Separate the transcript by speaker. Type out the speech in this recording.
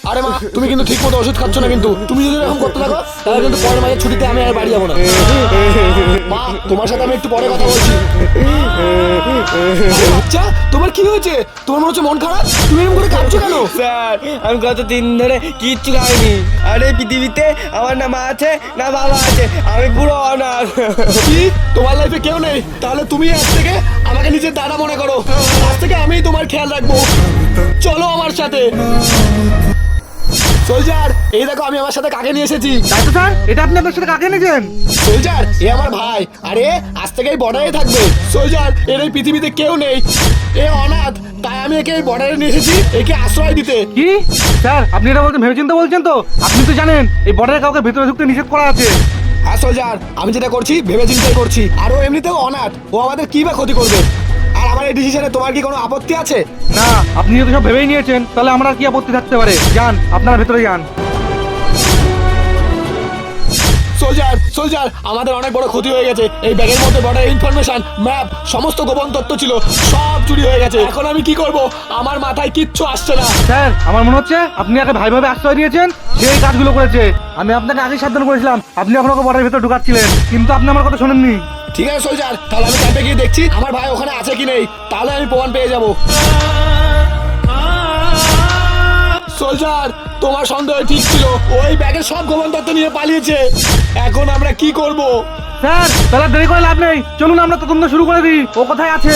Speaker 1: আরে মা, তুমি কিন্তু ঠিক মতো ওষুধ খাচ্ছ না, কিন্তু তুমি যদি এরকম করতে থাকো তাহলে কিন্তু পরের মাসের ছুটিতে আমি আর বাড়ি যাবো না। মা, তোমার সাথে আমি একটু পরে কথা বলছি। আরে বাচ্চা, তোমার কি হয়েছে? তোমার মনে হচ্ছে মন খারাপ, তুমি এরকম করে কাঁদছো কেন?
Speaker 2: স্যার, আমি গত 3 দিন ধরে কিচ্ছু খাইনি। আর এই পৃথিবীতে আমার না মা আছে না বাবা আছে, আমি পুরো অনাথ।
Speaker 1: কি, তোমার লাইফে কেউ নেই? তাহলে তুমি আজ থেকে আমাকে নিজের দাদা মনে করো। আজ থেকে আমিই তোমার খেয়াল রাখবো। চলো আমার সাথে। সোলজার, এই দেখো আমি আমার সাথে কাকে নিয়ে এসেছি।
Speaker 3: ডাক্তার স্যার, এটা আপনি আপনার সাথে কাকে এনেছেন?
Speaker 1: সোলজার, এ আমার ভাই। আরে আজ থেকে এই বর্ডারে থাকবে। সোলজার, এর এই পৃথিবীতে কেউ নেই, এ অনাথ, তাই আমি একে এই বর্ডারে নিয়ে এসেছি একে আশ্রয় দিতে।
Speaker 3: কি স্যার, আপনি এটা বলতে ভেবেচিন্তে বলছেন তো? আপনি তো জানেন এই বর্ডারে কাউকে ভেতরে ঢুকতে নিষেধ করা আছে।
Speaker 1: হ্যাঁ সোলজার, আমি যেটা করছি ভেবে চিন্তাই করছি। আর ও এমনিতেও অনাথ, ও আমাদের কি বা ক্ষতি করবে? আর আমার এই ডিসিশনে তোমার কি কোনো আপত্তি আছে?
Speaker 3: না, আপনি যদি সব ভেবেই নিয়েছেন তাহলে আমার আর কি আপত্তি থাকতে পারে। যান, আপনারা ভেতরে যান।
Speaker 1: সোলজার, সোলজার, আমাদের অনেক বড় ক্ষতি হয়ে গেছে। এই ব্যাগের মধ্যে বড় ইনফরমেশন, ম্যাপ, সমস্ত গোপন তথ্য ছিল, সব চুরি হয়ে গেছে। এখন আমি কি করব? আমার মাথায় কিচ্ছু আসছে না।
Speaker 3: স্যার, আমার মনে হচ্ছে আপনি আগে ভাইভাবে আশ্রয় দিয়েছেন, সেই কাজগুলো করেছে। আমি আপনাকে আগে সাবধান করেছিলাম, আপনি এখন ওকে বর্ডারের ভেতর ঢুকাচ্ছিলেন, কিন্তু আপনি আমার কথা শোনেননি।
Speaker 1: ঠিক আছে সোলজার, তাহলে আমি ক্যাম্পে গিয়ে দেখছি আমার ভাই ওখানে আছে কি নেই, তাহলে আমি প্রমাণ পেয়ে যাব। সোলজার, তোমার সন্দেহ ঠিক ছিল, ওই ব্যাগের সব গোপন তথ্য নিয়ে পালিয়েছে। এখন আমরা কি করব?
Speaker 3: স্যার, তাহলে দেরি করে লাভ নেই, চলুন আমরা তদন্ত শুরু করে দিই। ও কোথায় আছে?